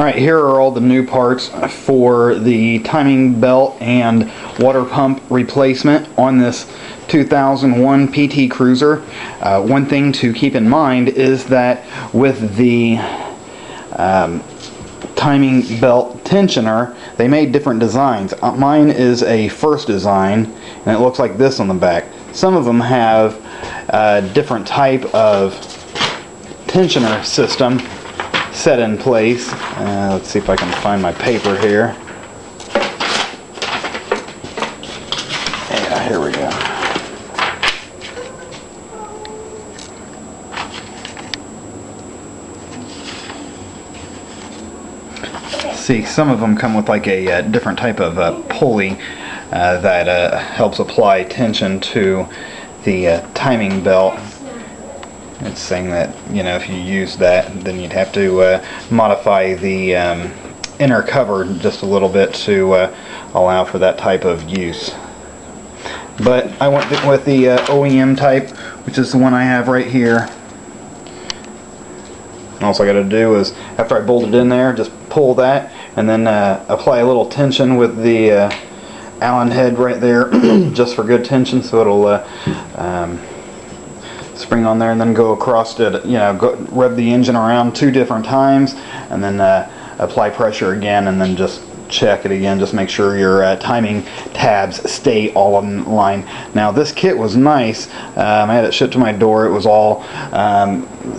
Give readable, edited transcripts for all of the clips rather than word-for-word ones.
Alright, here are all the new parts for the timing belt and water pump replacement on this 2001 PT Cruiser. One thing to keep in mind is that with the timing belt tensioner, they made different designs. Mine is a first design, and it looks like this on the back. Some of them have a different type of tensioner system set in place. Let's see if I can find my paper here. Yeah, here we go. See, some of them come with like a different type of pulley that helps apply tension to the timing belt. It's saying that, you know, if you use that, then you'd have to modify the inner cover just a little bit to allow for that type of use. But I went with the OEM type, which is the one I have right here. And all I got to do is, after I bolt it in there, just pull that and then apply a little tension with the Allen head right there, just for good tension, so it'll spring on there, and then go across it, you know, rev the engine around 2 different times, and then apply pressure again, and then just check it again, just make sure your timing tabs stay all in line. Now this kit was nice. I had it shipped to my door. It was all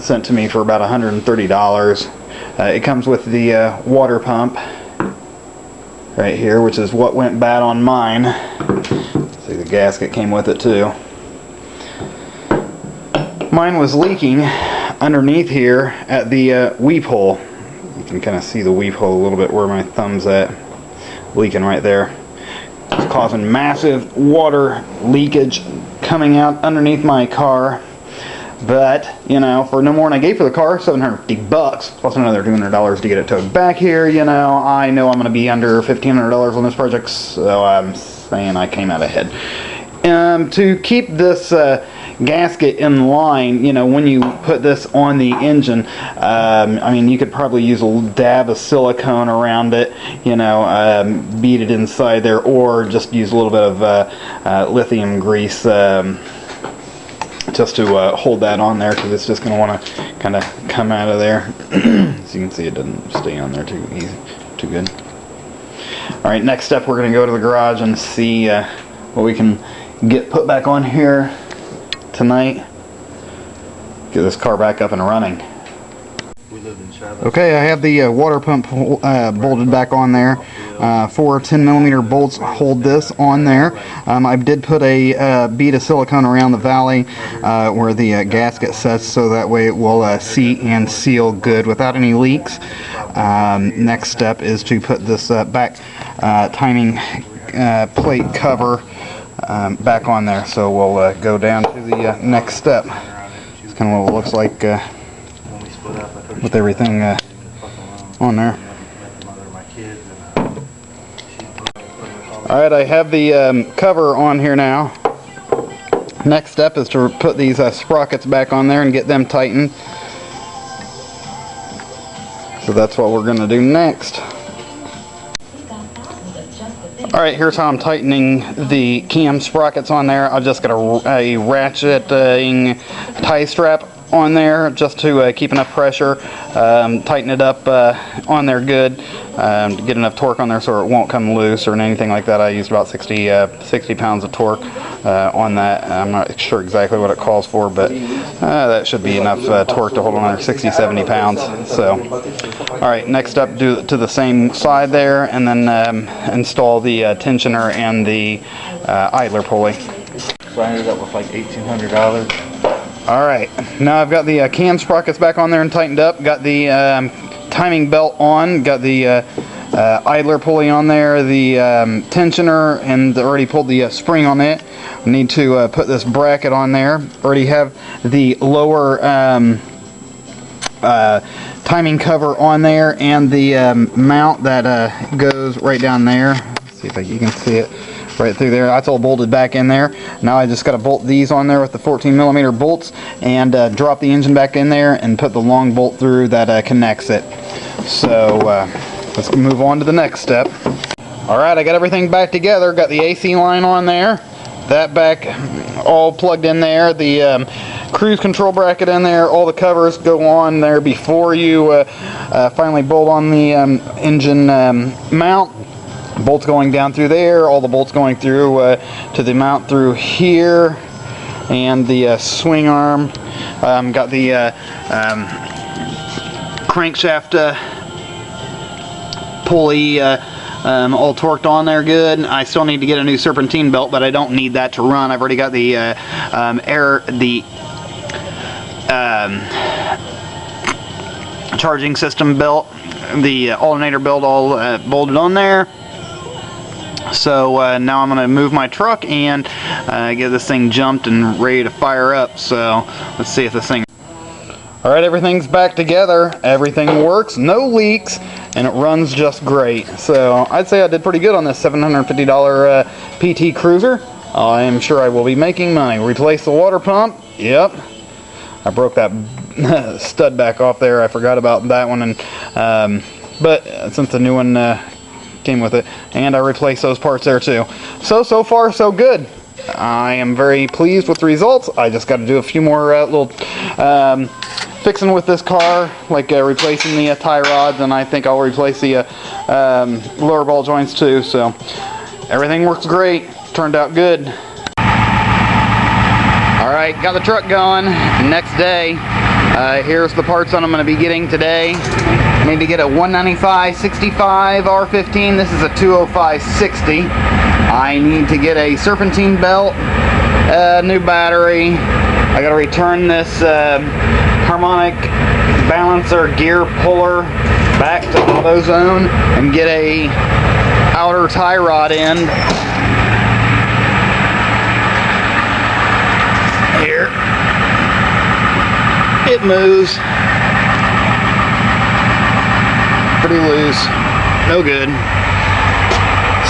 sent to me for about $130. It comes with the water pump right here, which is what went bad on mine. See, the gasket came with it too. Mine was leaking underneath here at the weep hole. You can kind of see the weep hole a little bit where my thumb's at. Leaking right there. It's causing massive water leakage coming out underneath my car. But, you know, for no more than I gave for the car, $750 plus another $200 to get it towed back here, you know I'm going to be under $1,500 on this project, so I'm saying I came out ahead. To keep this gasket in line, you know, when you put this on the engine, I mean, you could probably use a dab of silicone around it, you know, beat it inside there, or just use a little bit of lithium grease just to hold that on there, because it's just going to want to kind of come out of there. As you can see, it doesn't stay on there too easy, too good. Alright, next step, we're going to go to the garage and see what we can get put back on here tonight. Get this car back up and running. Okay, I have the water pump bolted back on there. 4 10mm bolts hold this on there. I did put a bead of silicone around the valley where the gasket sets, so that way it will seat and seal good without any leaks. Next step is to put this back timing plate cover back on there. So we'll go down to the next step. It's kind of what it looks like with everything on there. Alright, I have the cover on here now. Next step is to put these sprockets back on there and get them tightened. So that's what we're going to do next. Alright, here's how I'm tightening the cam sprockets on there. I've just got a ratcheting tie strap on there just to keep enough pressure, tighten it up on there good, to get enough torque on there so it won't come loose or anything like that. I used about 60 pounds of torque on that. I'm not sure exactly what it calls for, but that should be enough torque to hold on there, 60-70 pounds. So, alright, next up, do to the same side there, and then install the tensioner and the idler pulley. So I ended up with like $1,800. Alright, now I've got the cam sprockets back on there and tightened up, got the timing belt on, got the idler pulley on there, the tensioner, and already pulled the spring on it. I need to put this bracket on there. Already have the lower timing cover on there, and the mount that goes right down there. Let's see if you can see it. Right through there. That's all bolted back in there. Now I just got to bolt these on there with the 14mm bolts and drop the engine back in there and put the long bolt through that connects it. So let's move on to the next step. Alright, I got everything back together. Got the AC line on there. That back all plugged in there. The cruise control bracket in there. All the covers go on there before you finally bolt on the engine mount. Bolts going down through there. All the bolts going through to the mount through here. And the swing arm. Got the crankshaft pulley all torqued on there good. I still need to get a new serpentine belt, but I don't need that to run. I've already got the charging system belt, the alternator belt all bolted on there. So now I'm going to move my truck and get this thing jumped and ready to fire up. So let's see if this thing... Alright, everything's back together. Everything works, no leaks, and it runs just great. So I'd say I did pretty good on this $750 PT Cruiser. I am sure I will be making money. Replace the water pump. Yep. I broke that stud back off there. I forgot about that one. And but since the new one came with it, and I replaced those parts there too. So far so good. I am very pleased with the results. I just got to do a few more little fixing with this car, like replacing the tie rods, and I think I'll replace the lower ball joints too. So everything works great. Turned out good. Alright, got the truck going. Next day, here's the parts that I'm going to be getting today. I need to get a 195/65 R15. This is a 205/60. I need to get a serpentine belt, new battery. I got to return this harmonic balancer gear puller back to AutoZone and get a outer tie rod end here. It moves pretty loose, no good.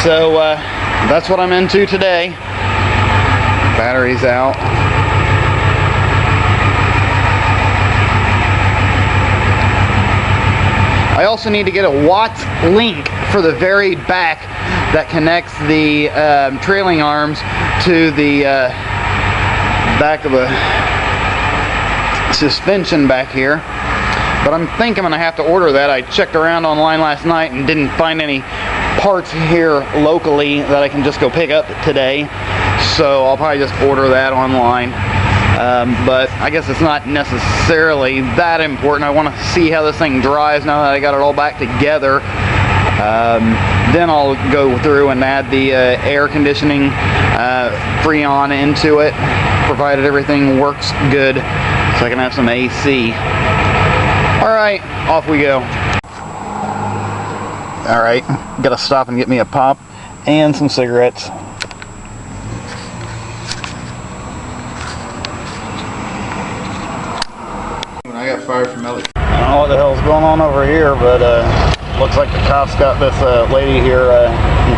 So that's what I'm into today. Battery's out. I also need to get a Watts link for the very back that connects the trailing arms to the back of the suspension back here. But I'm thinking I'm going to have to order that. I checked around online last night and didn't find any parts here locally that I can just go pick up today. So I'll probably just order that online. But I guess it's not necessarily that important. I want to see how this thing dries now that I got it all back together. Then I'll go through and add the air conditioning Freon into it, provided everything works good, so I can have some AC. Alright, off we go. Alright, gotta stop and get me a pop and some cigarettes. I got fired from Ellie. I don't know what the hell's going on over here, but looks like the cops got this lady here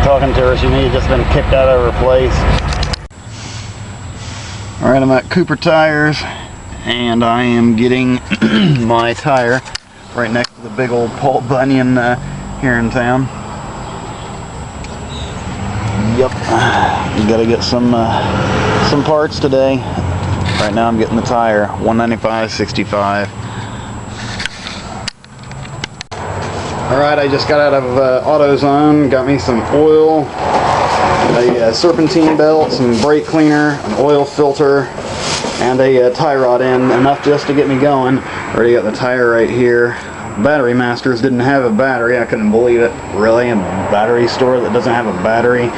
talking to her. She may have just been kicked out of her place. Alright, I'm at Cooper Tires, and I am getting my tire right next to the big old Paul Bunyan here in town. Yep, gotta get some parts today. Right now I'm getting the tire, 195/65. Alright, I just got out of AutoZone, got me some oil, a serpentine belt, some brake cleaner, an oil filter, and a tie rod end, enough just to get me going. Already got the tire right here. Battery Masters didn't have a battery. I couldn't believe it. Really? A battery store that doesn't have a battery?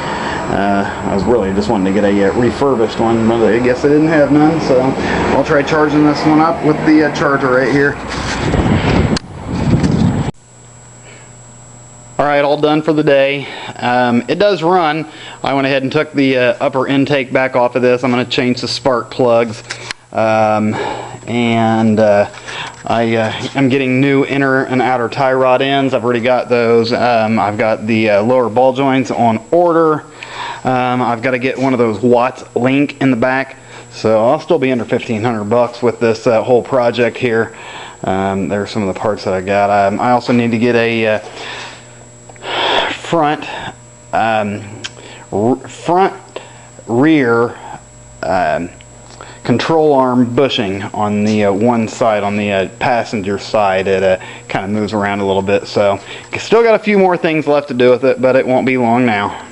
I was really just wanting to get a refurbished one, but I guess they didn't have none, so I'll try charging this one up with the charger right here. Alright, all done for the day. It does run. I went ahead and took the upper intake back off of this. I'm going to change the spark plugs. I'm getting new inner and outer tie rod ends. I've already got those. I've got the lower ball joints on order. I've got to get one of those Watts link in the back. So I'll still be under $1,500 with this whole project here. There's some of the parts that I got. I also need to get a front rear control arm bushing on the one side, on the passenger side. It kind of moves around a little bit, so still got a few more things left to do with it, but it won't be long now.